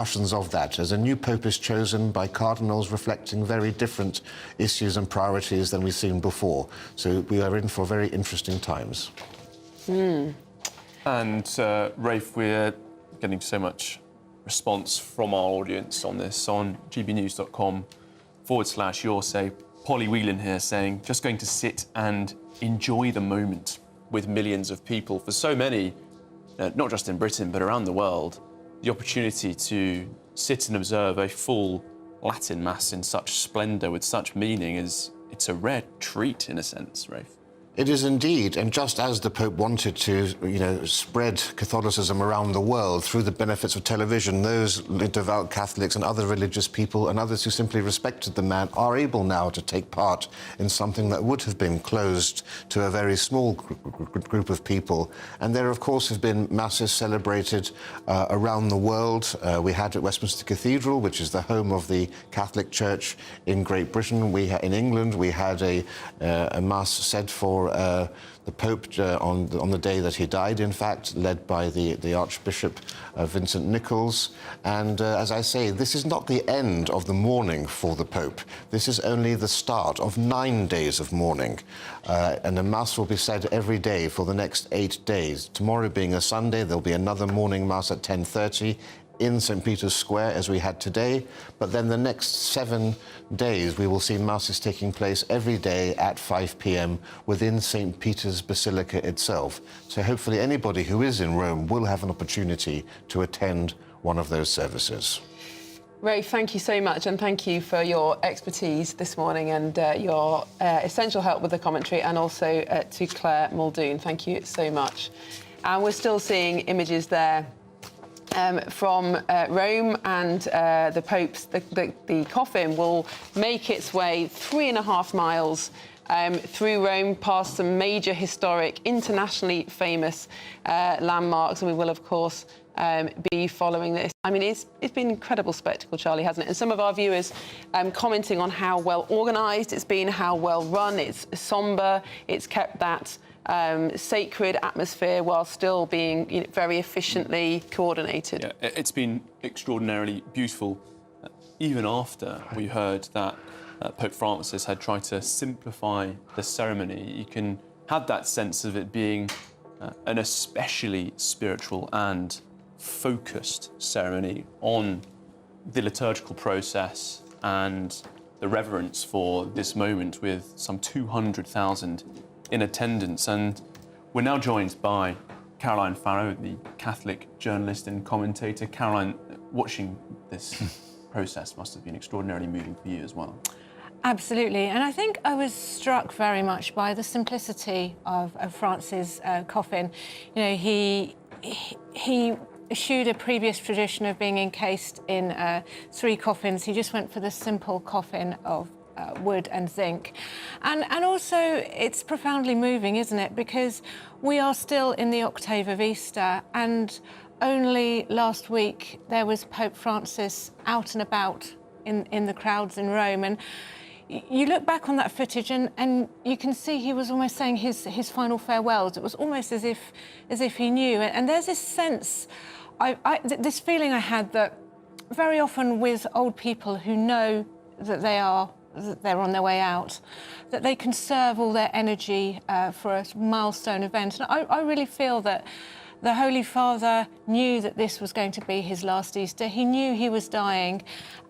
Of that, as a new pope is chosen by cardinals reflecting very different issues and priorities than we've seen before. So we are in for very interesting times. And Rafe, we're getting so much response from our audience on this on gbnews.com/your say. Polly Whelan here saying, just going to sit and enjoy the moment with millions of people. For so many, not just in Britain, but around the world, the opportunity to sit and observe a full Latin Mass in such splendour, with such meaning, it's a rare treat, in a sense, Rafe. It is indeed, and just as the Pope wanted to, spread Catholicism around the world through the benefits of television, those devout Catholics and other religious people and others who simply respected the man are able now to take part in something that would have been closed to a very small group of people. And there, of course, have been masses celebrated around the world. We had at Westminster Cathedral, which is the home of the Catholic Church in Great Britain. In England, we had a mass said for the Pope on the day that he died, in fact, led by the Archbishop Vincent Nichols. And as I say, this is not the end of the mourning for the Pope. This is only the start of 9 days of mourning. And the Mass will be said every day for the next 8 days. Tomorrow being a Sunday, there'll be another morning Mass at 10:30 in St. Peter's Square, as we had today. But then the next 7 days, we will see Masses taking place every day at 5 p.m. within St. Peter's Basilica itself. So hopefully anybody who is in Rome will have an opportunity to attend one of those services. Rafe, thank you so much, and thank you for your expertise this morning and your essential help with the commentary, and also to Claire Muldoon. Thank you so much. And we're still seeing images there from Rome, and the Pope's the coffin will make its way 3.5 miles through Rome, past some major historic, internationally famous landmarks, and we will, of course, be following this. I mean, it's been an incredible spectacle, Charlie, hasn't it? And some of our viewers commenting on how well organised it's been, how well run, it's sombre, it's kept that sacred atmosphere while still being very efficiently coordinated. Yeah, it's been extraordinarily beautiful, even after we heard that Pope Francis had tried to simplify the ceremony. You can have that sense of it being an especially spiritual and focused ceremony on the liturgical process and the reverence for this moment, with some 200,000 in attendance. And we're now joined by Caroline Farrow, the Catholic journalist and commentator. Caroline, watching this process must have been extraordinarily moving for you as well. Absolutely, and I think I was struck very much by the simplicity of Francis' coffin. He eschewed a previous tradition of being encased in 3 coffins. He just went for the simple coffin of wood and zinc. And also, it's profoundly moving, isn't it? Because we are still in the octave of Easter, and only last week there was Pope Francis out and about in the crowds in Rome. And you look back on that footage and you can see he was almost saying his final farewells. It was almost as if he knew. And there's this sense, this feeling I had that very often with old people who know that they're on their way out, that they conserve all their energy for a milestone event. And I really feel that the Holy Father knew that this was going to be his last Easter. He knew he was dying,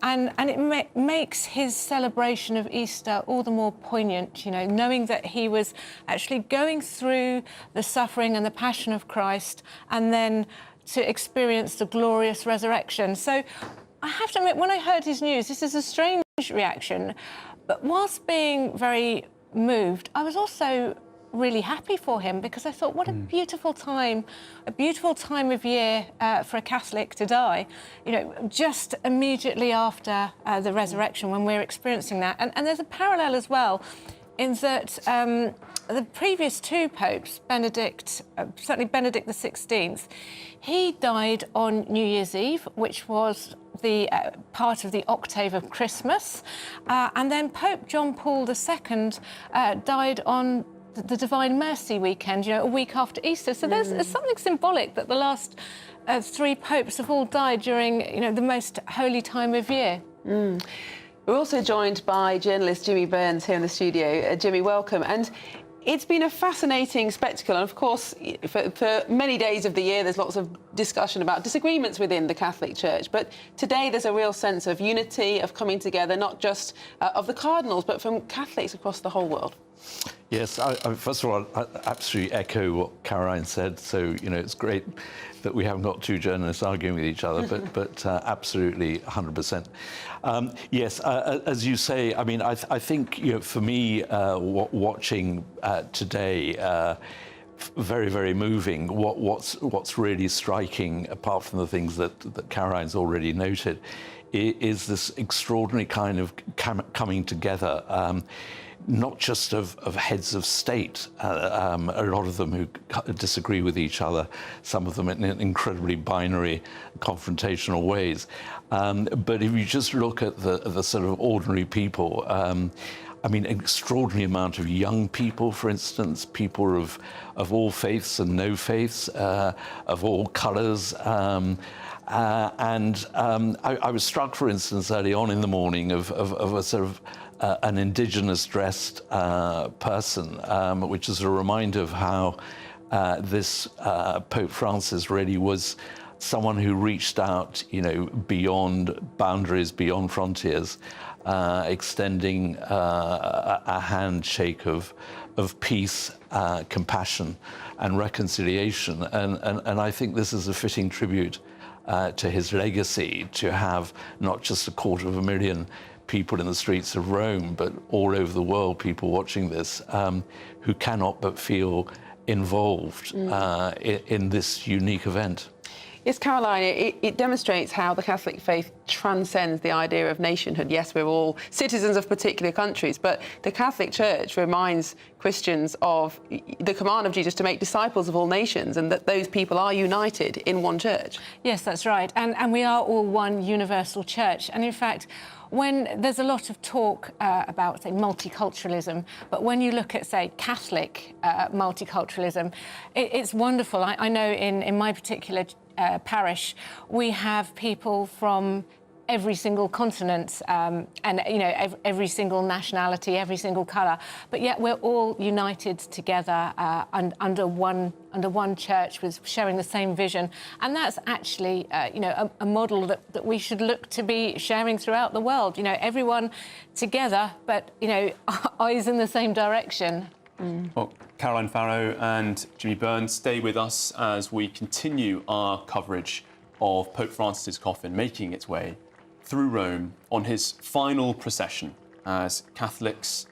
and it makes his celebration of Easter all the more poignant, knowing that he was actually going through the suffering and the passion of Christ, and then to experience the glorious resurrection. So I have to admit, when I heard his news, this is a strange reaction, but whilst being very moved, I was also really happy for him, because I thought, what a beautiful time of year for a Catholic to die, just immediately after the resurrection, when we're experiencing that. And there's a parallel as well, in that the previous 2 popes, certainly Benedict XVI, he died on New Year's Eve, which was the part of the octave of Christmas, and then Pope John Paul II died on the Divine Mercy weekend, a week after Easter. So there's something symbolic that the last three popes have all died during, the most holy time of year. We're also joined by journalist Jimmy Burns here in the studio. Jimmy, welcome. And it's been a fascinating spectacle, and of course, for many days of the year, there's lots of discussion about disagreements within the Catholic Church. But today, there's a real sense of unity, of coming together, not just of the cardinals, but from Catholics across the whole world. Yes, first of all, I absolutely echo what Caroline said. So, it's great that we haven't got two journalists arguing with each other, but absolutely 100%. Yes, as you say, I mean, I think, for me, watching today, very, very moving. What's really striking, apart from the things that Caroline's already noted, is this extraordinary kind of coming together. Not just of heads of state, a lot of them who disagree with each other, some of them in incredibly binary, confrontational ways. But if you just look at the sort of ordinary people, I mean, an extraordinary amount of young people, for instance, people of all faiths and no faiths, of all colours. I was struck, for instance, early on in the morning of a sort of an indigenous dressed person, which is a reminder of how this Pope Francis really was someone who reached out, beyond boundaries, beyond frontiers, extending a handshake of peace, compassion, and reconciliation. And I think this is a fitting tribute to his legacy, to have not just 250,000 people in the streets of Rome, but all over the world, people watching this, who cannot but feel involved in this unique event. Yes, Caroline, it demonstrates how the Catholic faith transcends the idea of nationhood. Yes, we're all citizens of particular countries, but the Catholic Church reminds Christians of the command of Jesus to make disciples of all nations, and that those people are united in one church. Yes, that's right. And we are all one universal church. And in fact, when there's a lot of talk about, say, multiculturalism, but when you look at, say, Catholic multiculturalism, it's wonderful. I know in my particular parish, we have people from every single continent and, every single nationality, every single colour, but yet we're all united together under one church with sharing the same vision. And that's actually, a model that we should look to be sharing throughout the world. Everyone together, but, eyes in the same direction. Well, Caroline Farrow and Jimmy Burns, stay with us as we continue our coverage of Pope Francis's coffin making its way through Rome on his final procession as Catholics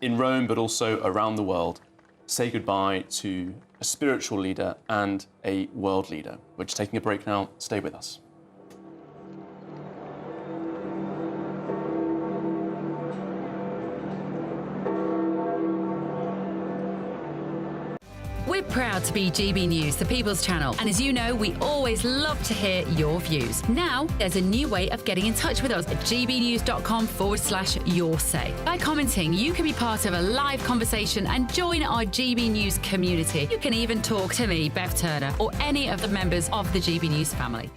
in Rome, but also around the world, say goodbye to a spiritual leader and a world leader. We're just taking a break now. Stay with us. We're proud to be GB News, the People's Channel. And as you know, we always love to hear your views. Now, there's a new way of getting in touch with us at gbnews.com/yoursay. By commenting, you can be part of a live conversation and join our GB News community. You can even talk to me, Bev Turner, or any of the members of the GB News family.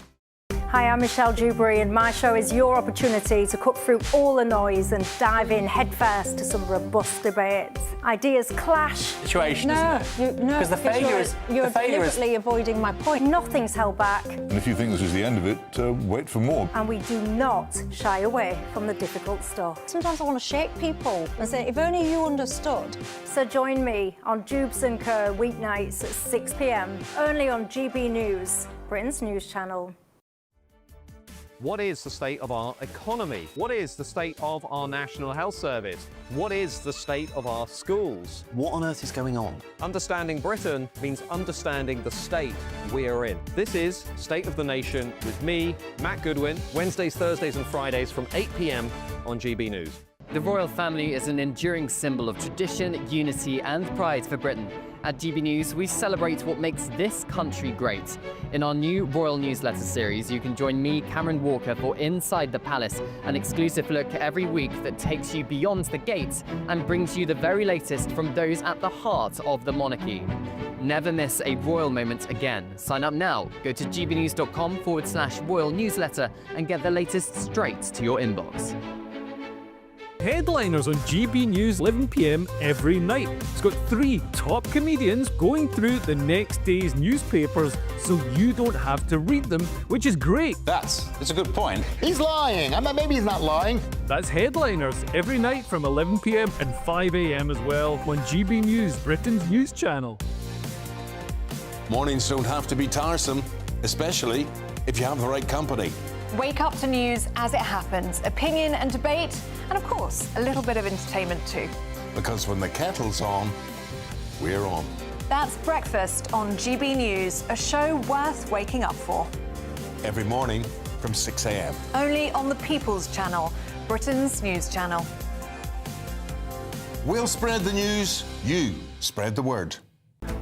Hi, I'm Michelle Dewberry, and my show is your opportunity to cut through all the noise and dive in headfirst to some robust debates. Ideas clash. Situation, isn't it? Because the failure is you're deliberately avoiding my point. Nothing's held back. And if you think this is the end of it, wait for more. And we do not shy away from the difficult stuff. Sometimes I want to shake people and say, if only you understood. So join me on Jubes & Co. weeknights at 6 p.m, only on GB News, Britain's news channel. What is the state of our economy? What is the state of our National Health Service? What is the state of our schools? What on earth is going on? Understanding Britain means understanding the state we are in. This is State of the Nation with me, Matt Goodwin, Wednesdays, Thursdays and Fridays from 8 p.m. on GB News. The royal family is an enduring symbol of tradition, unity and pride for Britain. At GB News, we celebrate what makes this country great. In our new royal newsletter series, you can join me, Cameron Walker, for Inside the Palace, an exclusive look every week that takes you beyond the gates and brings you the very latest from those at the heart of the monarchy. Never miss a royal moment again. Sign up now. Go to gbnews.com/royal newsletter and get the latest straight to your inbox. Headliners on GB News 11 p.m. every night. It's got 3 top comedians going through the next day's newspapers so you don't have to read them, which is great. That's a good point. He's lying. Maybe he's not lying. That's Headliners every night from 11 p.m. and 5 a.m. as well on GB News, Britain's news channel. Mornings don't have to be tiresome, especially if you have the right company. Wake up to news as it happens, opinion and debate, and of course, a little bit of entertainment too. Because when the kettle's on, we're on. That's Breakfast on GB News, a show worth waking up for. Every morning from 6 a.m. Only on the People's Channel, Britain's news channel. We'll spread the news, you spread the word.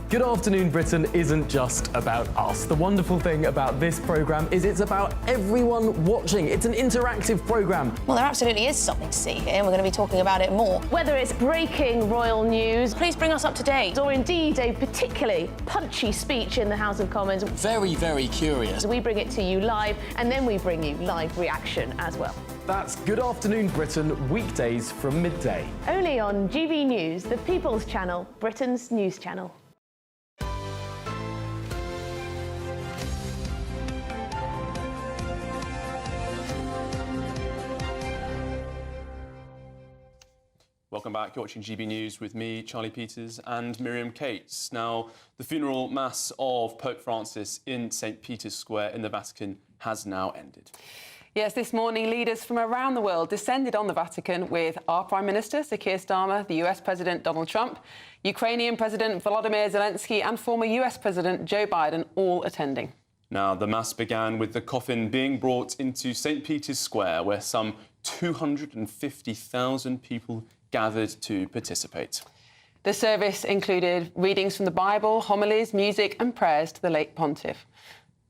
Good Afternoon Britain isn't just about us. The wonderful thing about this programme is it's about everyone watching. It's an interactive programme. Well, there absolutely is something to see here, and we're going to be talking about it more. Whether it's breaking royal news, please bring us up to date. Or indeed a particularly punchy speech in the House of Commons. Very, very curious. We bring it to you live, and then we bring you live reaction as well. That's Good Afternoon Britain, weekdays from midday. Only on GB News, the People's Channel, Britain's news channel. Welcome back. You're watching GB News with me, Charlie Peters, and Miriam Cates. Now, the funeral mass of Pope Francis in St. Peter's Square in the Vatican has now ended. Yes, this morning, leaders from around the world descended on the Vatican with our Prime Minister, Sir Keir Starmer, the US President Donald Trump, Ukrainian President Volodymyr Zelensky and former US President Joe Biden all attending. Now, the mass began with the coffin being brought into St. Peter's Square, where some 250,000 people gathered to participate. The service included readings from the Bible, homilies, music and prayers to the late pontiff.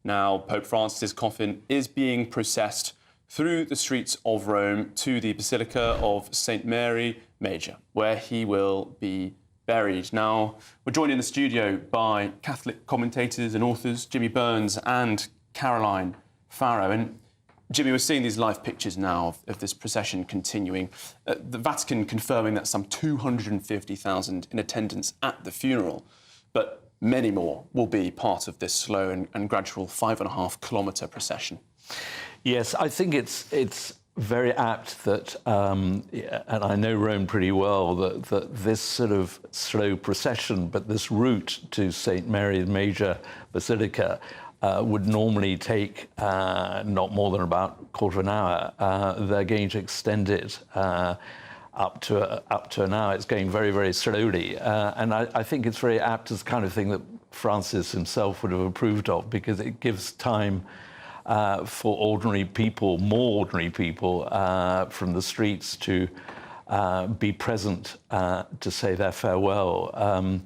Now, Pope Francis' coffin is being processed through the streets of Rome to the Basilica of St. Mary Major, where he will be buried. Now, we're joined in the studio by Catholic commentators and authors Jimmy Burns and Caroline Farrow. And Jimmy, we're seeing these live pictures now of this procession continuing. The Vatican confirming that some 250,000 in attendance at the funeral, but many more will be part of this slow and gradual 5.5-kilometre procession. Yes, I think it's very apt that, and I know Rome pretty well, that this sort of slow procession, but this route to St. Mary Major Basilica would normally take not more than about a quarter of an hour. They're going to extend it up to an hour. It's going very, very slowly. And I think it's very apt as the kind of thing that Francis himself would have approved of, because it gives time for ordinary people, more ordinary people from the streets to be present to say their farewell.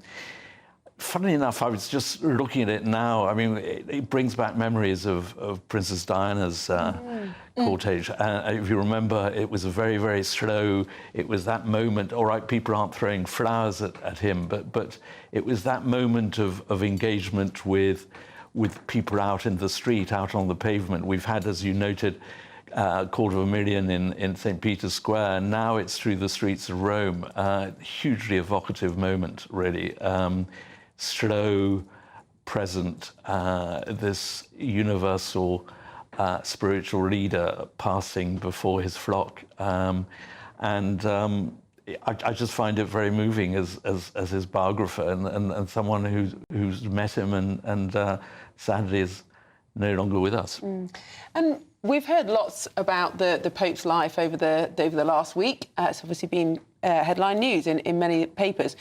Funnily enough, I was just looking at it now. I mean, it brings back memories of Princess Diana's cortege. If you remember, it was a very, very slow. It was that moment. All right, people aren't throwing flowers at him, but it was that moment of engagement with people out in the street, out on the pavement. We've had, as you noted, 250,000 in St. Peter's Square. Now it's through the streets of Rome. Hugely evocative moment, really. Slow, present, this universal spiritual leader passing before his flock. I just find it very moving as his biographer and someone who's met him and sadly is no longer with us. And we've heard lots about the Pope's life over the last week. It's obviously been headline news in many papers.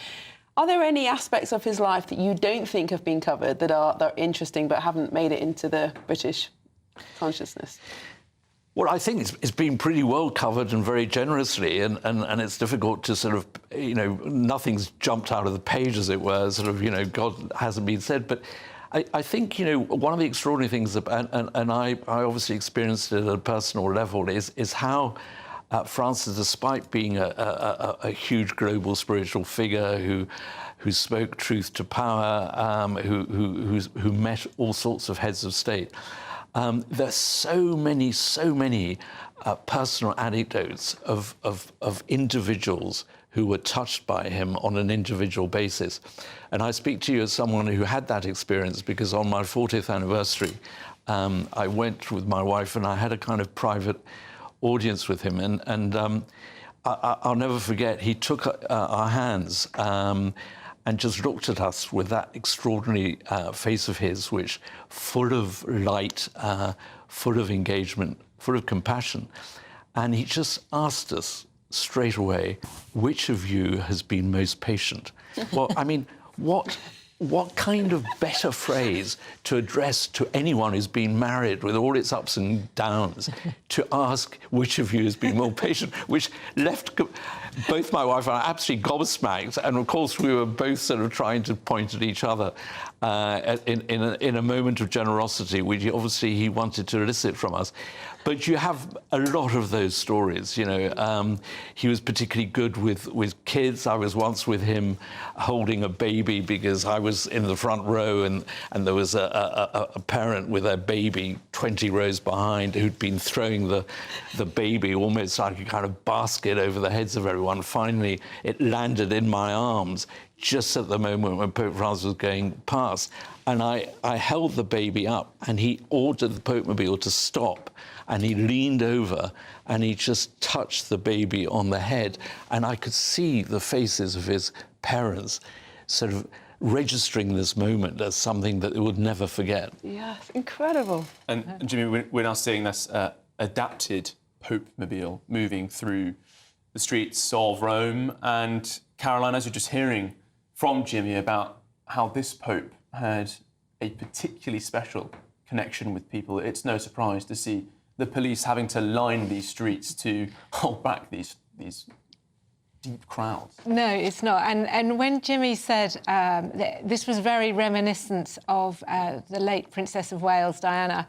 Are there any aspects of his life that you don't think have been covered that are interesting but haven't made it into the British consciousness? Well, I think it's been pretty well covered and very generously, and it's difficult to sort of, nothing's jumped out of the page, as it were, sort of, God hasn't been said. But I think, one of the extraordinary things, and I obviously experienced it at a personal level, is how Francis, despite being a huge global spiritual figure who spoke truth to power, who met all sorts of heads of state, there's so many personal anecdotes of individuals who were touched by him on an individual basis. And I speak to you as someone who had that experience, because on my 40th anniversary, I went with my wife and I had a kind of private audience with him. And I'll never forget, he took our hands and just looked at us with that extraordinary face of his, which full of light, full of engagement, full of compassion. And he just asked us straight away, which of you has been most patient? Well, I mean, what kind of better phrase to address to anyone who's been married with all its ups and downs, to ask which of you has been more patient, which left both my wife and I absolutely gobsmacked. And of course, we were both sort of trying to point at each other in a moment of generosity, which obviously he wanted to elicit from us. But you have a lot of those stories, He was particularly good with kids. I was once with him holding a baby because I was in the front row and there was a parent with a baby 20 rows behind who'd been throwing the baby almost like a kind of basket over the heads of everyone. Finally, it landed in my arms just at the moment when Pope Francis was going past. And I held the baby up and he ordered the Pope-mobile to stop. And he leaned over and he just touched the baby on the head. And I could see the faces of his parents sort of registering this moment as something that they would never forget. Yeah, it's incredible. And Jimmy, we're now seeing this adapted Pope-mobile moving through the streets of Rome. And Caroline, as you're just hearing from Jimmy about how this Pope had a particularly special connection with people, it's no surprise to see the police having to line these streets to hold back these deep crowds. No, it's not. And when Jimmy said this was very reminiscent of the late Princess of Wales, Diana,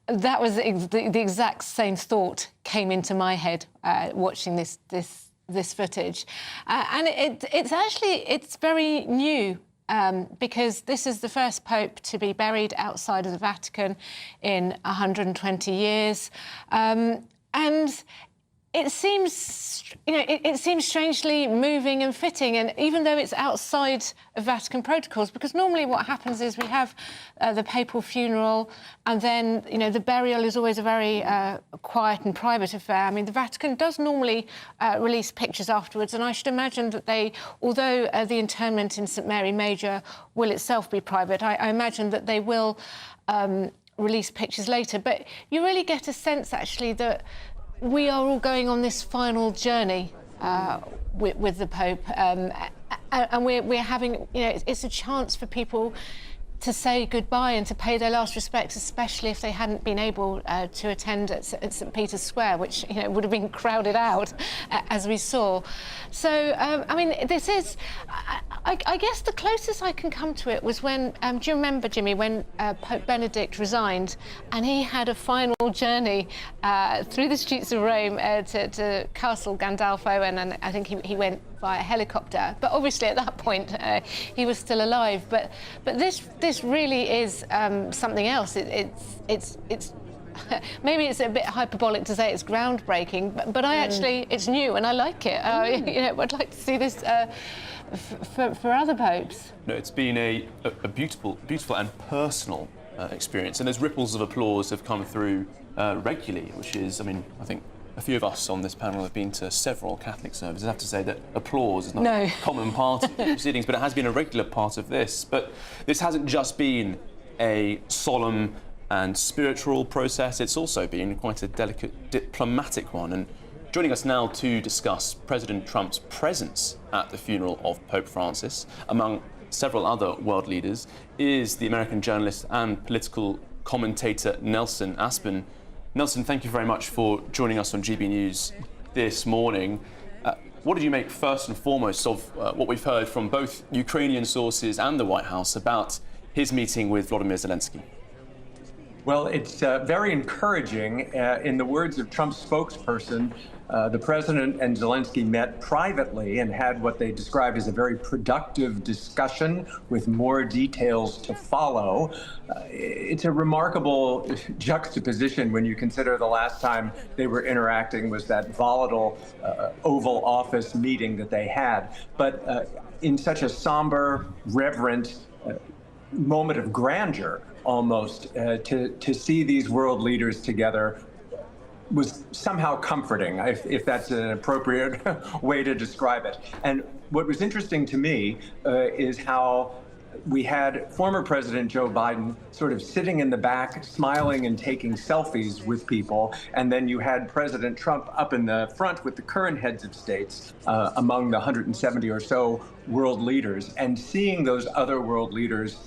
that was the exact same thought came into my head watching this footage. And it's very new. Because this is the first Pope to be buried outside of the Vatican in 120 years. And it seems, it seems strangely moving and fitting, and even though it's outside of Vatican protocols, because normally what happens is we have the papal funeral, and then, the burial is always a very quiet and private affair. I mean, the Vatican does normally release pictures afterwards, and I should imagine that although the interment in St Mary Major will itself be private, I imagine that they will release pictures later. But you really get a sense, actually, that we are all going on this final journey with the Pope, and we're having, it's a chance for people to say goodbye and to pay their last respects, especially if they hadn't been able to attend at St Peter's Square, which would have been crowded out, as we saw. So, I mean, this is, I guess the closest I can come to it was when, do you remember, Jimmy, when Pope Benedict resigned and he had a final journey through the streets of Rome to Castle Gandolfo, and I think he went via helicopter. But obviously at that point he was still alive. But this really is something else. It's maybe it's a bit hyperbolic to say it's groundbreaking, but I actually, it's new and I like it. I'd like to see this for other popes. No, it's been a beautiful and personal experience, and there's ripples of applause have come through regularly, which is, I mean, I think a few of us on this panel have been to several Catholic services. I have to say that applause is not a common part of the proceedings, but it has been a regular part of this. But this hasn't just been a solemn and spiritual process, it's also been quite a delicate diplomatic one. And joining us now to discuss President Trump's presence at the funeral of Pope Francis, among several other world leaders, is the American journalist and political commentator Nelson Aspen. Nelson, thank you very much for joining us on GB News this morning. What did you make first and foremost of what we've heard from both Ukrainian sources and the White House about his meeting with Volodymyr Zelensky? Well, it's very encouraging. In the words of Trump's spokesperson, the president and Zelensky met privately and had what they described as a very productive discussion with more details to follow. It's a remarkable juxtaposition when you consider the last time they were interacting was that volatile Oval Office meeting that they had. But in such a somber, reverent moment of grandeur, almost, to see these world leaders together was somehow comforting, if that's an appropriate way to describe it. And what was interesting to me is how we had former President Joe Biden sort of sitting in the back, smiling and taking selfies with people. And then you had President Trump up in the front with the current heads of states among the 170 or so world leaders. And seeing those other world leaders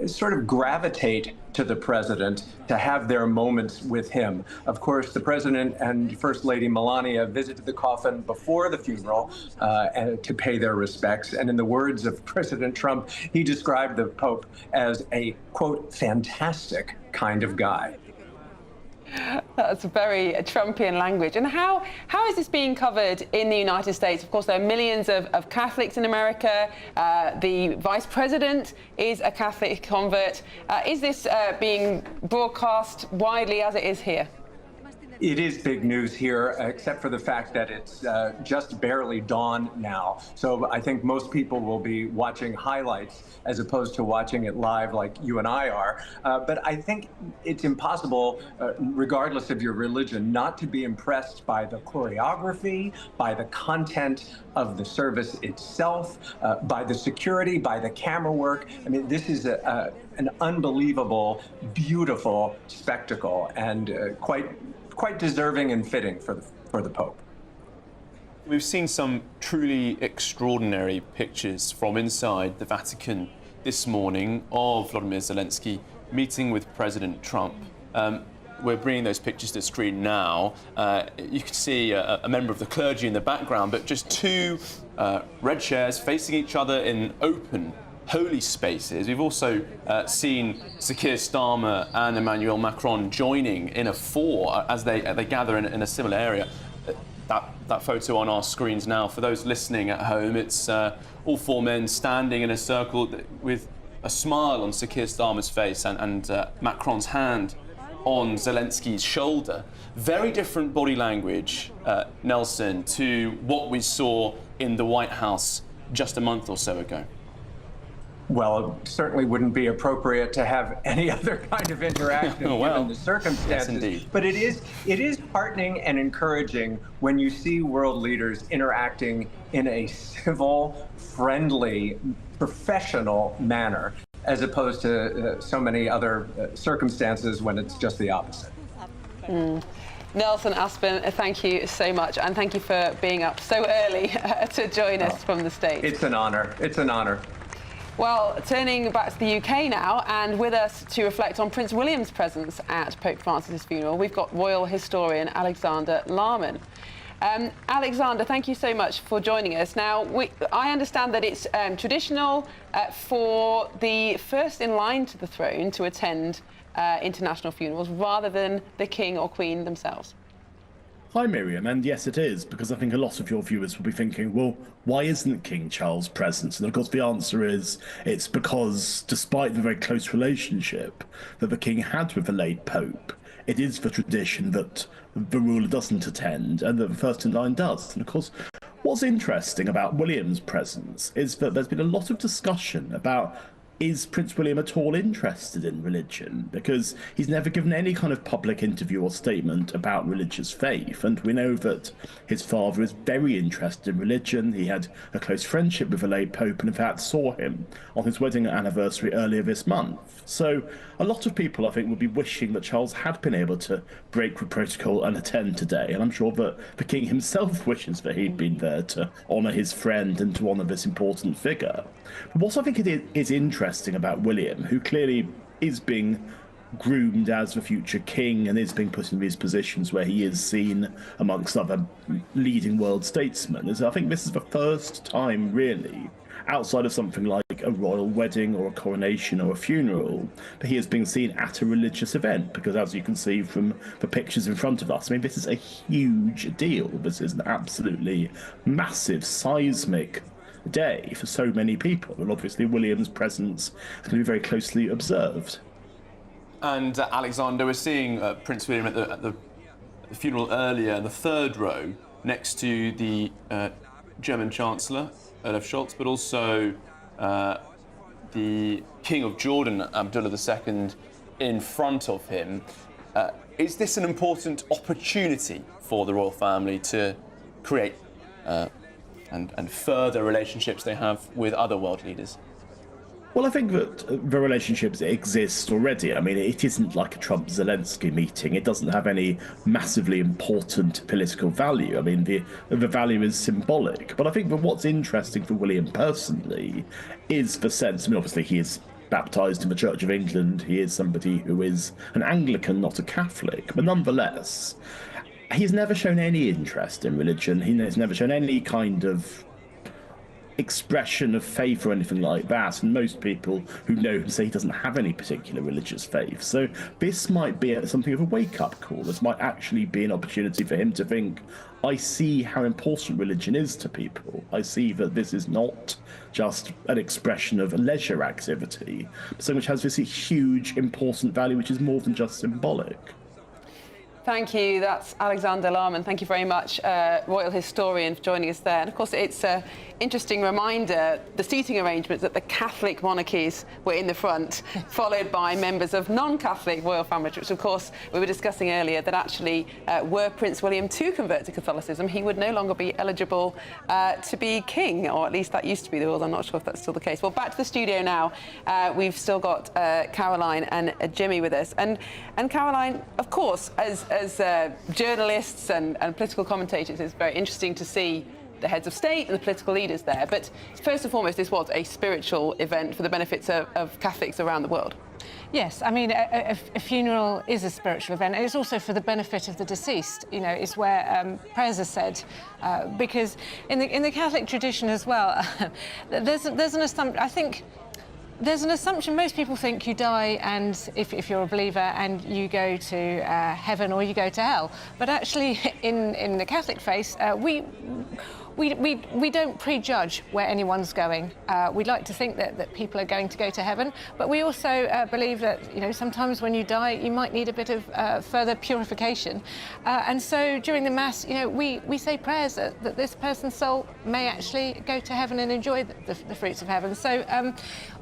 sort of gravitate to the president to have their moments with him. Of course, the president and First Lady Melania visited the coffin before the funeral to pay their respects. And in the words of President Trump, he described the Pope as a, quote, fantastic kind of guy. That's very Trumpian language. And how is this being covered in the United States? Of course, there are millions of Catholics in America. The vice president is a Catholic convert. Is this being broadcast widely as it is here? It is big news here, except for the fact that it's just barely dawn now. So I think most people will be watching highlights as opposed to watching it live like you and I are. But I think it's impossible, regardless of your religion, not to be impressed by the choreography, by the content of the service itself, by the security, by the camera work. I mean, this is an unbelievable, beautiful spectacle, and quite deserving and fitting for the Pope. We've seen some truly extraordinary pictures from inside the Vatican this morning of Volodymyr Zelensky meeting with President Trump. We're bringing those pictures to the screen now. You can see a member of the clergy in the background, but just two red chairs facing each other in open holy spaces. We've also seen Sir Keir Starmer and Emmanuel Macron joining in a four as they gather in a similar area. That photo on our screens now, for those listening at home, it's all four men standing in a circle with a smile on Sir Keir Starmer's face and Macron's hand on Zelensky's shoulder. Very different body language, Nelson, to what we saw in the White House just a month or so ago. Well, it certainly wouldn't be appropriate to have any other kind of interaction given the circumstances. Yes, indeed. But it is heartening and encouraging when you see world leaders interacting in a civil, friendly, professional manner, as opposed to so many other circumstances when it's just the opposite. Nelson Aspin, thank you so much, and thank you for being up so early to join us from the States. It's an honor. It's an honor. Well, turning back to the UK now, and with us to reflect on Prince William's presence at Pope Francis's funeral, we've got royal historian Alexander Larman. Alexander, thank you so much for joining us. Now, I understand that it's traditional for the first in line to the throne to attend international funerals rather than the King or Queen themselves. Hi Miriam, and yes it is, because I think a lot of your viewers will be thinking, well, why isn't King Charles present? And of course the answer is, it's because despite the very close relationship that the King had with the late Pope, it is the tradition that the ruler doesn't attend and that the first in line does. And of course, what's interesting about William's presence is that there's been a lot of discussion about, is Prince William at all interested in religion? Because he's never given any kind of public interview or statement about religious faith. And we know that his father is very interested in religion. He had a close friendship with the late Pope and in fact saw him on his wedding anniversary earlier this month. So a lot of people, I think, would be wishing that Charles had been able to break with protocol and attend today. And I'm sure that the King himself wishes that he'd been there to honour his friend and to honour this important figure. But what I think it is interesting about William, who clearly is being groomed as the future king and is being put in these positions where he is seen amongst other leading world statesmen. I think this is the first time, really, outside of something like a royal wedding or a coronation or a funeral, that he is being seen at a religious event, because as you can see from the pictures in front of us, I mean, this is a huge deal. This is an absolutely massive, seismic day for so many people, and obviously William's presence is going to be very closely observed. And Alexander, we're seeing Prince William at the funeral earlier in the third row, next to the German Chancellor, Olaf Scholz, but also the King of Jordan, Abdullah II, in front of him. Is this an important opportunity for the royal family to create and further relationships they have with other world leaders? Well, I think that the relationships exist already. I mean, it isn't like a Trump-Zelensky meeting. It doesn't have any massively important political value. I mean, the value is symbolic. But I think that what's interesting for William personally is the sense, I mean, obviously he is baptised in the Church of England. He is somebody who is an Anglican, not a Catholic. But nonetheless, he's never shown any interest in religion. He's never shown any kind of expression of faith or anything like that, and most people who know him say he doesn't have any particular religious faith. So this might be something of a wake-up call. This might actually be an opportunity for him to think, I see how important religion is to people. I see that this is not just an expression of leisure activity, but something which has this huge, important value which is more than just symbolic. Thank you. That's Alexander Larman. Thank you very much, royal historian, for joining us there. And of course, it's an interesting reminder, the seating arrangements, that the Catholic monarchies were in the front, followed by members of non-Catholic royal families, which of course we were discussing earlier, that actually were Prince William to convert to Catholicism, he would no longer be eligible to be king, or at least that used to be the rules. I'm not sure if that's still the case. Well, back to the studio now. We've still got Caroline and Jimmy with us. And Caroline, of course, as journalists and political commentators, it's very interesting to see the heads of state and the political leaders there. But first and foremost, this was a spiritual event for the benefits of Catholics around the world. Yes, I mean, a funeral is a spiritual event, and it's also for the benefit of the deceased. You know, it's where prayers are said, because in the Catholic tradition as well, there's an assumption. I think there's an assumption. Most people think you die, and if you're a believer, and you go to heaven or you go to hell. But actually, in the Catholic faith, we don't prejudge where anyone's going. We'd like to think that people are going to go to heaven, but we also believe that, you know, sometimes when you die, you might need a bit of further purification. And so during the Mass, you know, we say prayers that this person's soul may actually go to heaven and enjoy the fruits of heaven. So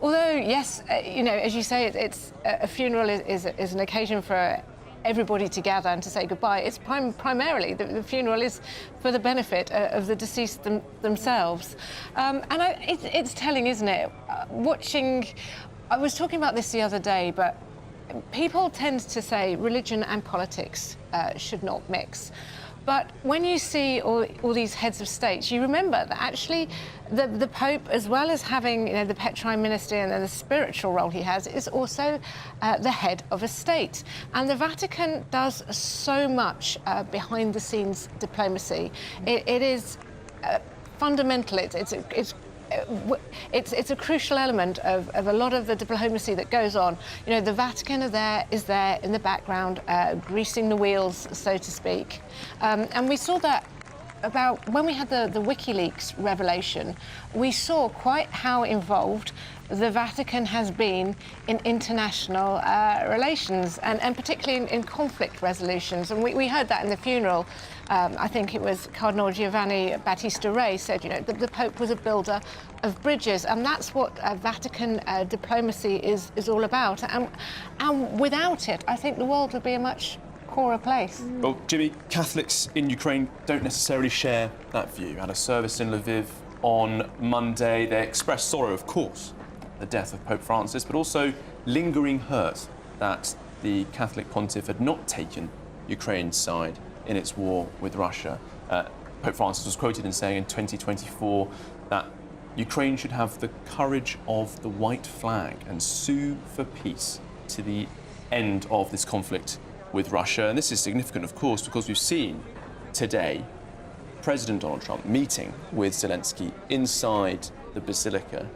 although, yes, you know, as you say, it's a funeral is an occasion for everybody to gather and to say goodbye. It's primarily the funeral is for the benefit of the deceased themselves. And it's telling, isn't it? Watching, I was talking about this the other day, but people tend to say religion and politics should not mix. But when you see all these heads of states, you remember that actually the Pope, as well as having, you know, the Petrine ministry and the spiritual role he has, is also the head of a state. And the Vatican does so much behind-the-scenes diplomacy. It is fundamental. It's a crucial element of a lot of the diplomacy that goes on. You know, the Vatican is there in the background, greasing the wheels, so to speak. And we saw that about when we had the WikiLeaks revelation. We saw quite how involved the Vatican has been in international relations, and particularly in conflict resolutions. And we heard that in the funeral. I think it was Cardinal Giovanni Battista Re said, you know, the Pope was a builder of bridges, and that's what Vatican diplomacy is all about. And without it, I think the world would be a much poorer place. Well, Jimmy, Catholics in Ukraine don't necessarily share that view. At a service in Lviv on Monday, they expressed sorrow, of course, at the death of Pope Francis, but also lingering hurt that the Catholic pontiff had not taken Ukraine's side in its war with Russia. Pope Francis was quoted in saying in 2024 that Ukraine should have the courage of the white flag and sue for peace to the end of this conflict with Russia. And this is significant, of course, because we've seen today President Donald Trump meeting with Zelensky inside the Basilica.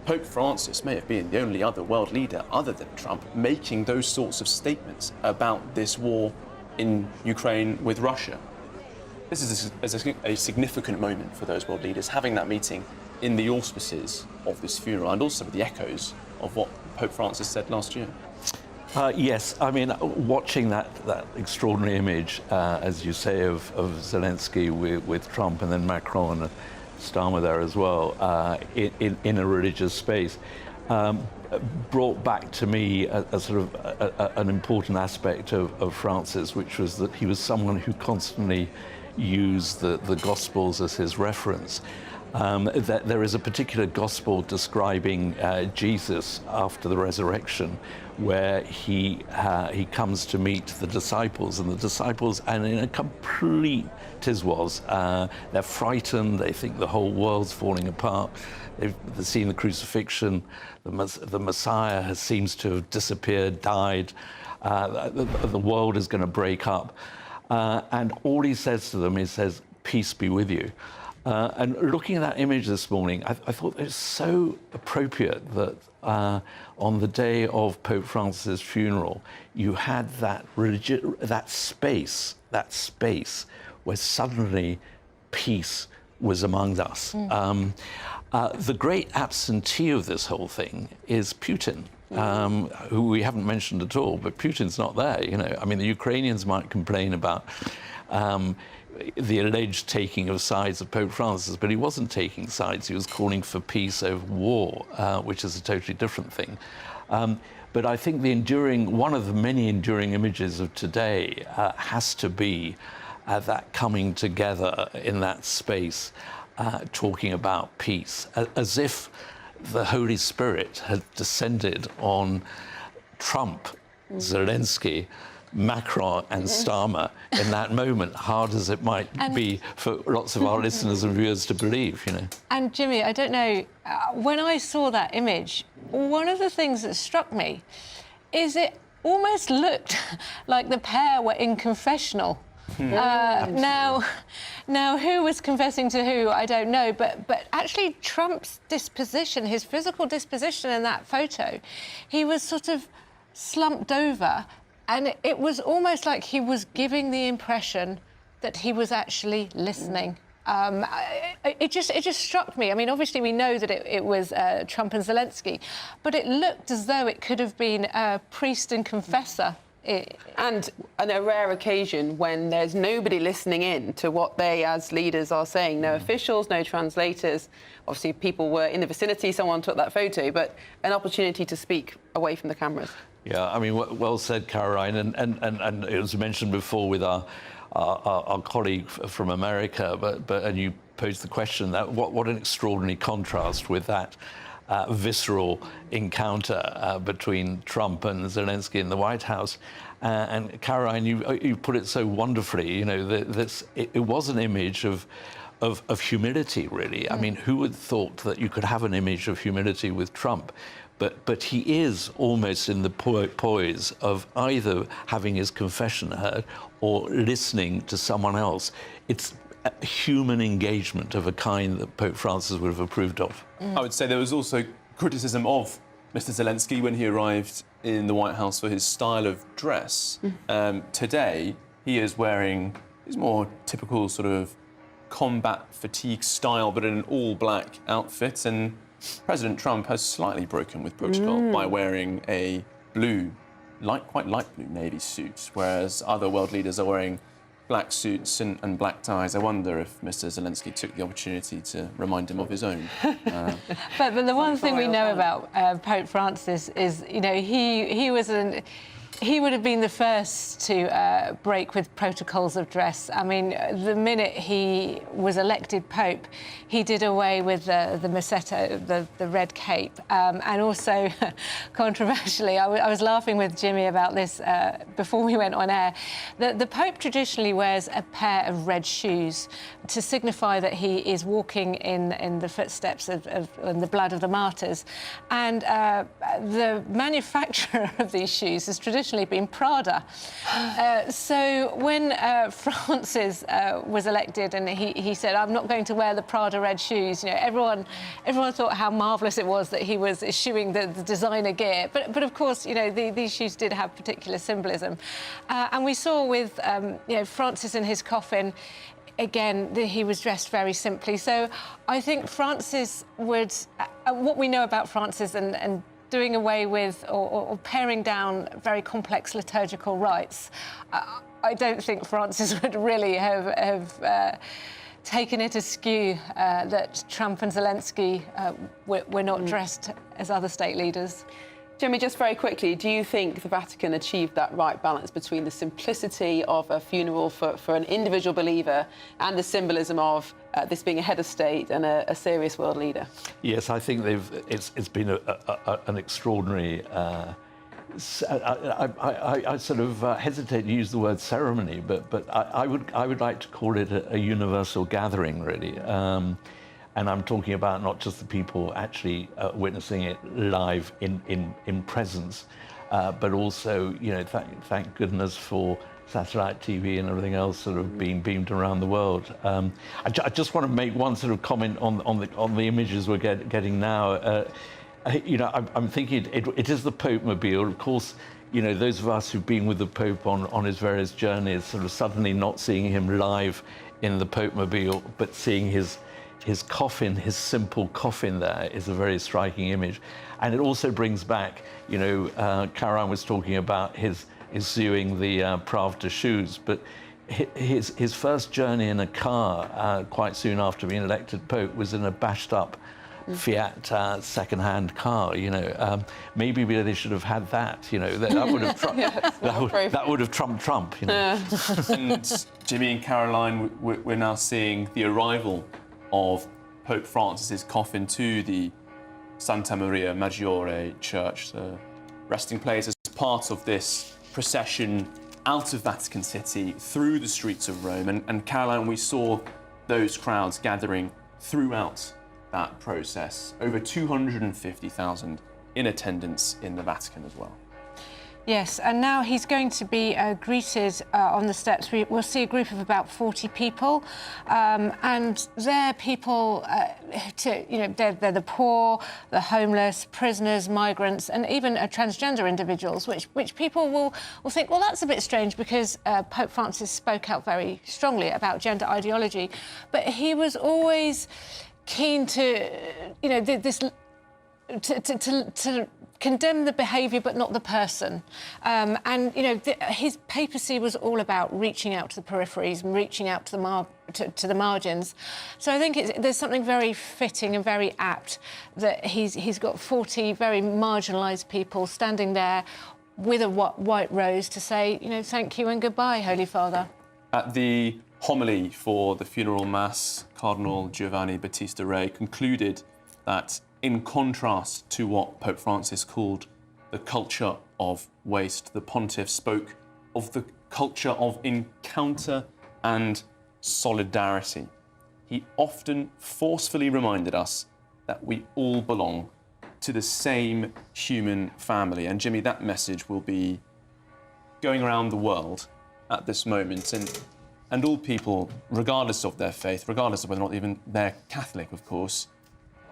Pope Francis may have been the only other world leader other than Trump making those sorts of statements about this war in Ukraine with Russia. This is a significant moment for those world leaders, having that meeting in the auspices of this funeral and also the echoes of what Pope Francis said last year. Yes, I mean, watching that extraordinary image, as you say, of Zelensky with Trump and then Macron and Starmer there as well, in a religious space, brought back to me a sort of an important aspect of Francis, which was that he was someone who constantly used the Gospels as his reference. That there is a particular gospel describing Jesus after the resurrection, where he comes to meet the disciples, and in a complete tiswas, they're frightened. They think the whole world's falling apart. They've seen the crucifixion. The Messiah seems to have disappeared, died. The world is going to break up, and all he says to them, he says, "Peace be with you." And looking at that image this morning, I thought it was so appropriate that on the day of Pope Francis' funeral, you had that space where suddenly peace was among us. The great absentee of this whole thing is Putin, who we haven't mentioned at all, but Putin's not there. You know, I mean, the Ukrainians might complain about the alleged taking of sides of Pope Francis, but he wasn't taking sides. He was calling for peace over war, which is a totally different thing. But I think one of the many enduring images of today has to be that coming together in that space, talking about peace, as if the Holy Spirit had descended on Trump, Zelensky, Macron and Starmer in that moment, hard as it might be for lots of our listeners and viewers to believe, you know. And Jimmy, I don't know, when I saw that image, one of the things that struck me is it almost looked like the pair were in confessional. Now, who was confessing to who, I don't know, but actually Trump's disposition, his physical disposition in that photo, he was sort of slumped over. And it was almost like he was giving the impression that he was actually listening. It just struck me. I mean, obviously we know that it was Trump and Zelensky, but it looked as though it could have been priest and confessor. And on a rare occasion when there's nobody listening in to what they as leaders are saying, no officials, no translators. Obviously people were in the vicinity, someone took that photo, but an opportunity to speak away from the cameras. Yeah, I mean, well said, Caroline, and it was mentioned before with our colleague from America, but you posed the question that what an extraordinary contrast with that visceral encounter between Trump and Zelensky in the White House. And Caroline, you put it so wonderfully. You know, it was an image of humility, really. I mean, who would have thought that you could have an image of humility with Trump? But he is almost in the poise of either having his confession heard or listening to someone else. It's a human engagement of a kind that Pope Francis would have approved of. I would say there was also criticism of Mr. Zelensky when he arrived in the White House for his style of dress. Today, he is wearing his more typical sort of combat fatigue style, but in an all-black outfit. And President Trump has slightly broken with protocol by wearing a blue, quite light blue navy suit, whereas other world leaders are wearing black suits and black ties. I wonder if Mr. Zelensky took the opportunity to remind him of his own. But the one thing we know about Pope Francis is, you know, he would have been the first to break with protocols of dress. I mean, the minute he was elected Pope, he did away with the Massetto, the red cape. And also, controversially, I was laughing with Jimmy about this before we went on air. The Pope traditionally wears a pair of red shoes to signify that he is walking in the footsteps of the blood of the martyrs. And the manufacturer of these shoes has traditionally traditionally been Prada. So when Francis was elected and he said, I'm not going to wear the Prada red shoes, you know, everyone thought how marvellous it was that he was eschewing the designer gear. But of course, you know, these shoes did have particular symbolism. And we saw with, you know, Francis in his coffin, again, he was dressed very simply. So I think Francis would, what we know about Francis and doing away with or paring down very complex liturgical rites, I don't think Francis would really have taken it askew that Trump and Zelensky were not dressed as other state leaders. Jimmy, just very quickly, do you think the Vatican achieved that right balance between the simplicity of a funeral for an individual believer and the symbolism of this being a head of state and a serious world leader? Yes, I think it's been an extraordinary. I sort of hesitate to use the word ceremony, but I would like to call it a universal gathering, really. And I'm talking about not just the people actually witnessing it live in presence, but also, you know, thank goodness for satellite TV and everything else sort of being beamed around the world. I just want to make one sort of comment on the images we're getting now. You know, I'm thinking it is the Pope-mobile. Of course, you know, those of us who've been with the Pope on his various journeys, sort of suddenly not seeing him live in the Pope-mobile, but seeing his coffin, his simple coffin there, is a very striking image. And it also brings back, you know, Caroline was talking about his suing the Pravda shoes, but his first journey in a car quite soon after being elected Pope was in a bashed up Fiat second-hand car, you know. Maybe they should have had that, you know. That would have that would have trumped Trump, you know. And Jimmy and Caroline, we're now seeing the arrival of Pope Francis's coffin to the Santa Maria Maggiore church, the resting place, as part of this procession out of Vatican City through the streets of Rome. And Caroline, we saw those crowds gathering throughout that process. Over 250,000 in attendance in the Vatican as well. Yes, and now he's going to be greeted on the steps. We'll see a group of about 40 people, and they're people, you know, they're the poor, the homeless, prisoners, migrants, and even transgender individuals, which people will think, well, that's a bit strange because Pope Francis spoke out very strongly about gender ideology, but he was always keen to, you know, to condemn the behaviour but not the person. And, you know, his papacy was all about reaching out to the peripheries and reaching out to the margins. So I think there's something very fitting and very apt that he's got 40 very marginalised people standing there with a white rose to say, you know, thank you and goodbye, Holy Father. At the homily for the funeral mass, Cardinal Giovanni Battista Re concluded that, in contrast to what Pope Francis called the culture of waste, the pontiff spoke of the culture of encounter and solidarity. He often forcefully reminded us that we all belong to the same human family. And Jimmy, that message will be going around the world at this moment, and all people, regardless of their faith, regardless of whether or not even they're Catholic, of course,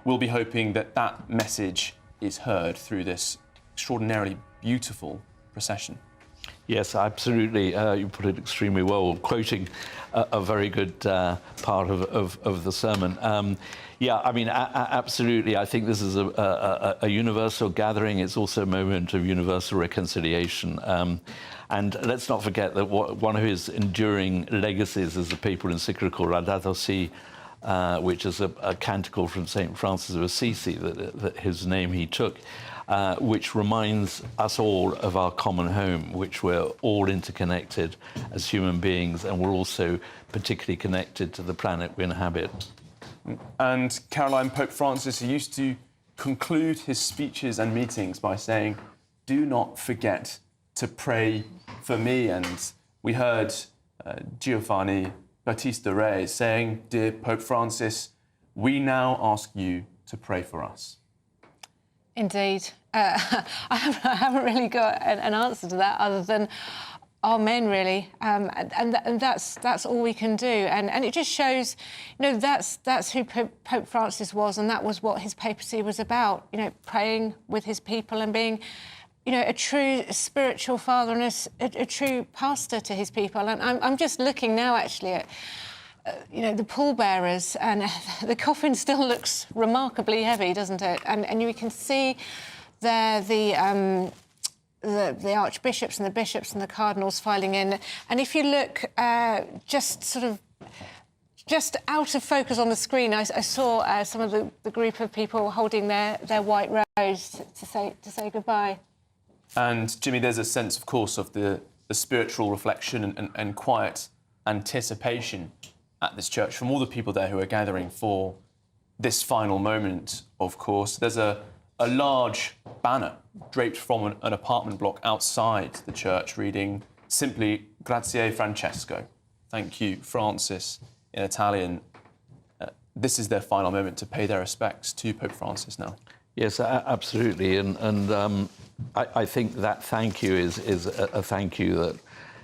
we'll be hoping that that message is heard through this extraordinarily beautiful procession. Yes, absolutely. You put it extremely well, quoting a very good part of the sermon. Yeah, I mean, absolutely. I think this is a universal gathering. It's also a moment of universal reconciliation. And let's not forget that one of his enduring legacies is the papal encyclical Laudato Si', which is a canticle from St. Francis of Assisi, that his name he took, which reminds us all of our common home, which we're all interconnected as human beings, and we're also particularly connected to the planet we inhabit. And Caroline, Pope Francis used to conclude his speeches and meetings by saying, do not forget to pray for me. And we heard Giovanni Battista Re saying, dear Pope Francis, we now ask you to pray for us. Indeed. I haven't really got an answer to that other than amen, really, and that's all we can do, and it just shows, that's who Pope Francis was, and that was what his papacy was about, praying with his people and being, a true spiritual father and a true pastor to his people. And I'm just looking now, actually, at the pallbearers, and the coffin still looks remarkably heavy, doesn't it? And you can see there the archbishops and the bishops and the cardinals filing in. And if you look just out of focus on the screen, I saw some of the group of people holding their white rose to say goodbye. And Jimmy, there's a sense, of course, of the spiritual reflection and quiet anticipation at this church from all the people there who are gathering for this final moment, of course. There's a large banner draped from an apartment block outside the church reading simply Grazie Francesco. Thank you, Francis, in Italian. This is their final moment to pay their respects to Pope Francis now. Yes, absolutely. And I think that thank you is a thank you that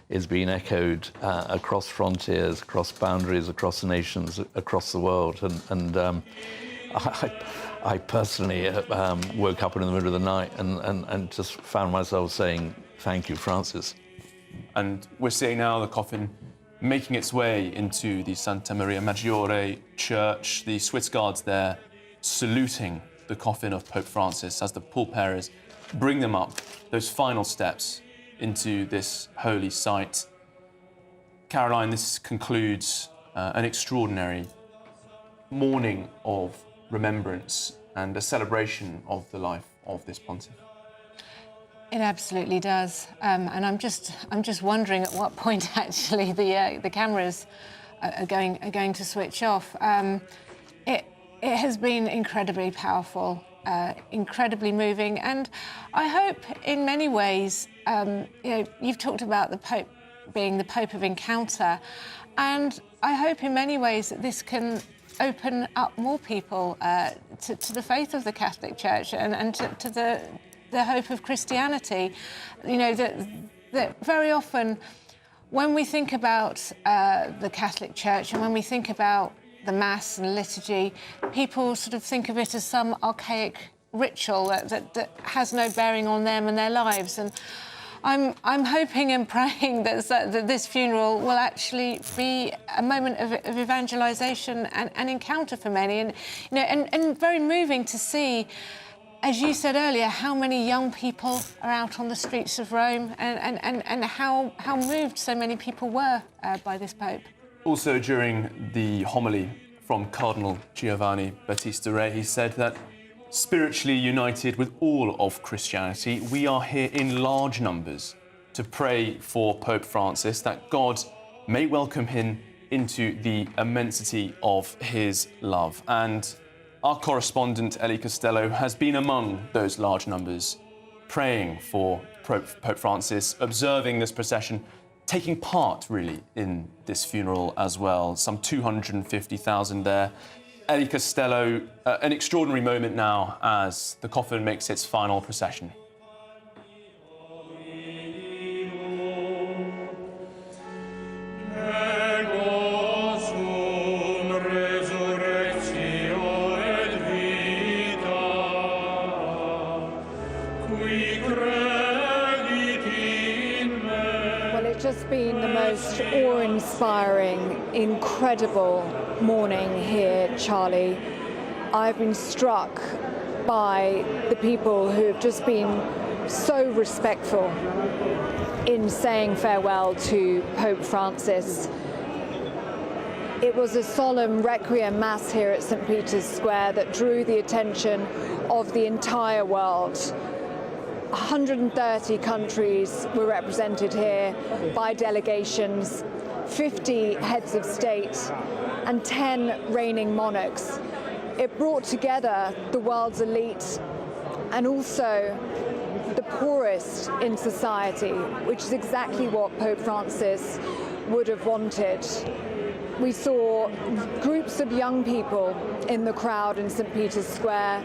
is being echoed across frontiers, across boundaries, across nations, across the world. And I personally woke up in the middle of the night and just found myself saying, thank you, Francis. And we're seeing now the coffin making its way into the Santa Maria Maggiore church, the Swiss guards there saluting the coffin of Pope Francis as the pallbearers bring them up those final steps into this holy site. Caroline, this concludes an extraordinary morning of remembrance and a celebration of the life of this pontiff. It absolutely does, and I'm just wondering at what point actually the cameras are going to switch off. It has been incredibly powerful, incredibly moving, and I hope in many ways, you've talked about the Pope being the Pope of encounter, and I hope in many ways that this can open up more people to the faith of the Catholic Church and to the hope of Christianity. That very often when we think about the Catholic Church and when we think about the Mass and liturgy, people sort of think of it as some archaic ritual that has no bearing on them and their lives. And I'm hoping and praying that this funeral will actually be a moment of evangelisation and encounter for many, and very moving to see, as you said earlier, how many young people are out on the streets of Rome, and how moved so many people were by this Pope. Also, during the homily from Cardinal Giovanni Battista Re, he said that spiritually united with all of Christianity, we are here in large numbers to pray for Pope Francis, that God may welcome him into the immensity of his love. And our correspondent, Ellie Costello, has been among those large numbers, praying for Pope Francis, observing this procession, taking part, really, in this funeral as well. Some 250,000 there. Ellie Costello, an extraordinary moment now as the coffin makes its final procession. Just been the most awe-inspiring, incredible morning here, Charlie. I've been struck by the people who have just been so respectful in saying farewell to Pope Francis. It was a solemn requiem mass here at St. Peter's Square that drew the attention of the entire world. 130 countries were represented here by delegations, 50 heads of state, and 10 reigning monarchs. It brought together the world's elite and also the poorest in society, which is exactly what Pope Francis would have wanted. We saw groups of young people in the crowd in St. Peter's Square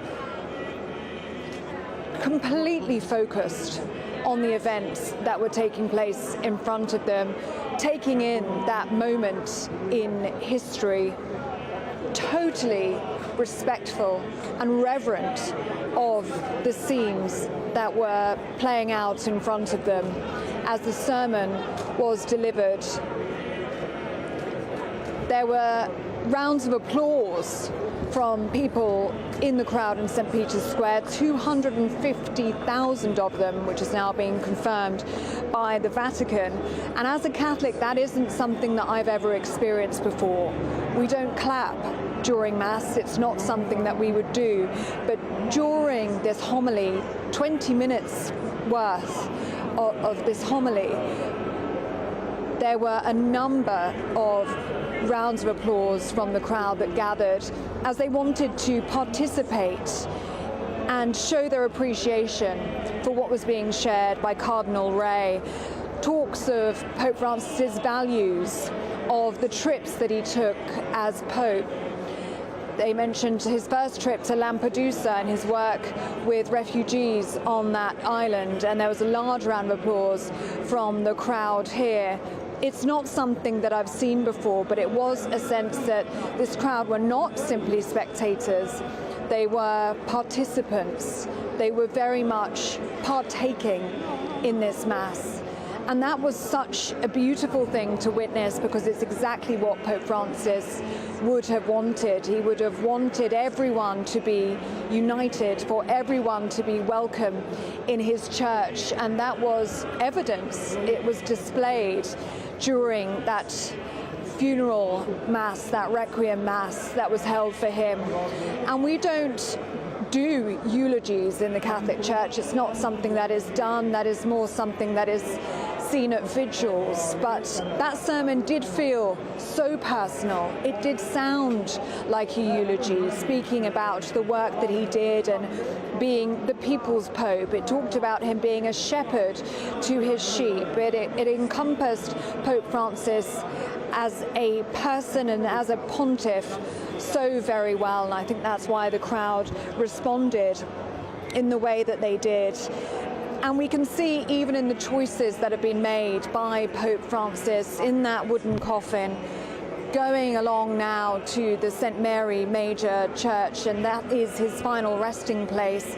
completely focused on the events that were taking place in front of them, taking in that moment in history, totally respectful and reverent of the scenes that were playing out in front of them as the sermon was delivered. There were rounds of applause from people in the crowd in St. Peter's Square, 250,000 of them, which is now being confirmed by the Vatican. And as a Catholic, that isn't something that I've ever experienced before. We don't clap during Mass, it's not something that we would do. But during this homily, 20 minutes worth of this homily, there were a number of rounds of applause from the crowd that gathered as they wanted to participate and show their appreciation for what was being shared by Cardinal Ray. Talks of Pope Francis's values, of the trips that he took as Pope. They mentioned his first trip to Lampedusa and his work with refugees on that island, and there was a large round of applause from the crowd here. It's not something that I've seen before, but it was a sense that this crowd were not simply spectators, they were participants. They were very much partaking in this Mass. And that was such a beautiful thing to witness, because it's exactly what Pope Francis would have wanted. He would have wanted everyone to be united, for everyone to be welcome in his church. And that was evidence. It was displayed during that funeral Mass, that Requiem Mass that was held for him. And we don't do eulogies in the Catholic Church. It's not something that is done. That is more something that is seen at vigils. But that sermon did feel so personal. It did sound like a eulogy, speaking about the work that he did and being the people's Pope. It talked about him being a shepherd to his sheep. It encompassed Pope Francis as a person and as a pontiff so very well, and I think that's why the crowd responded in the way that they did. And we can see even in the choices that have been made by Pope Francis in that wooden coffin, going along now to the St. Mary Major Church, and that is his final resting place.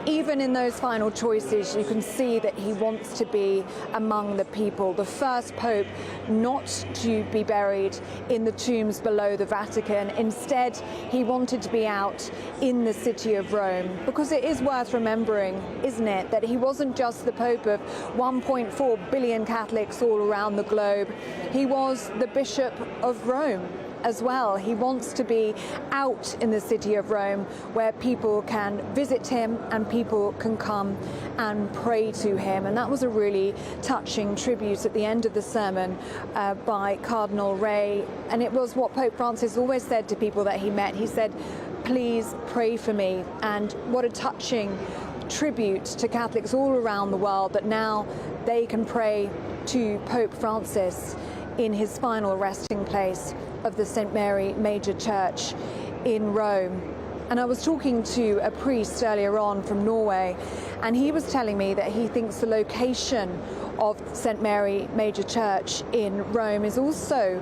Even in those final choices, you can see that he wants to be among the people. The first Pope not to be buried in the tombs below the Vatican. Instead, he wanted to be out in the city of Rome, because it is worth remembering, isn't it, that he wasn't just the Pope of 1.4 billion Catholics all around the globe. He was the Bishop of Rome as well. He wants to be out in the city of Rome, where people can visit him and people can come and pray to him. And that was a really touching tribute at the end of the sermon by Cardinal Ray. And it was what Pope Francis always said to people that he met. He said, "Please pray for me." And what a touching tribute to Catholics all around the world, that now they can pray to Pope Francis in his final resting place of the St. Mary Major Church in Rome. And I was talking to a priest earlier on from Norway, and he was telling me that he thinks the location of St. Mary Major Church in Rome is also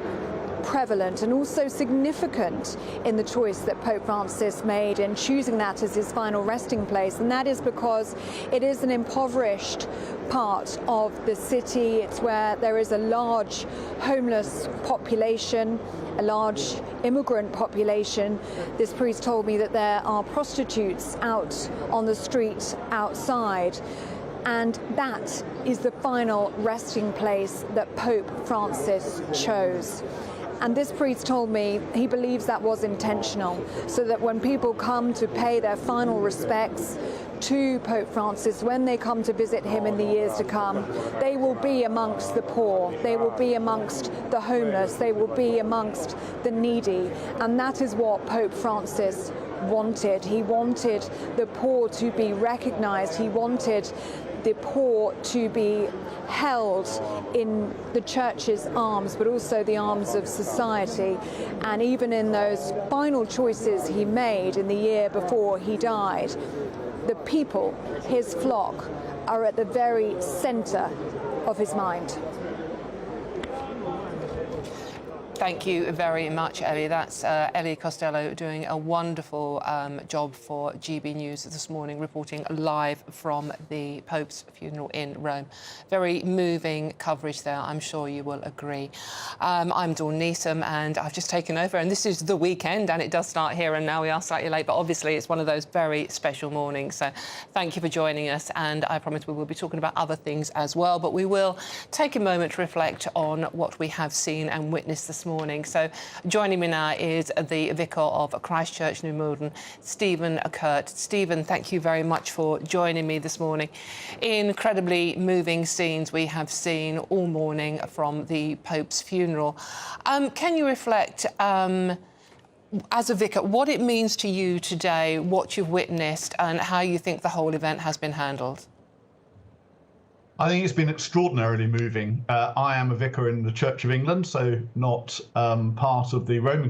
prevalent and also significant in the choice that Pope Francis made in choosing that as his final resting place. And that is because it is an impoverished part of the city. It's where there is a large homeless population, a large immigrant population. This priest told me that there are prostitutes out on the street outside. And that is the final resting place that Pope Francis chose. And this priest told me he believes that was intentional, so that when people come to pay their final respects to Pope Francis, when they come to visit him in the years to come, they will be amongst the poor, they will be amongst the homeless, they will be amongst the needy. And that is what Pope Francis wanted. He wanted the poor to be recognized. He wanted the poor to be held in the church's arms, but also the arms of society. And even in those final choices he made in the year before he died, the people, his flock, are at the very centre of his mind. Thank you very much, Ellie. That's Ellie Costello doing a wonderful job for GB News this morning, reporting live from the Pope's funeral in Rome. Very moving coverage there, I'm sure you will agree. I'm Dawn Neeson, and I've just taken over, and this is the weekend, and it does start here, and now we are slightly late, but obviously it's one of those very special mornings. So thank you for joining us, and I promise we will be talking about other things as well, but we will take a moment to reflect on what we have seen and witnessed this morning. So joining me now is the Vicar of Christchurch, New Malden, Stephen Kurt. Stephen, thank you very much for joining me this morning. Incredibly moving scenes we have seen all morning from the Pope's funeral. Can you reflect, as a vicar, what it means to you today, what you've witnessed, and how you think the whole event has been handled? I think it's been extraordinarily moving. I am a vicar in the Church of England, so not part of the Roman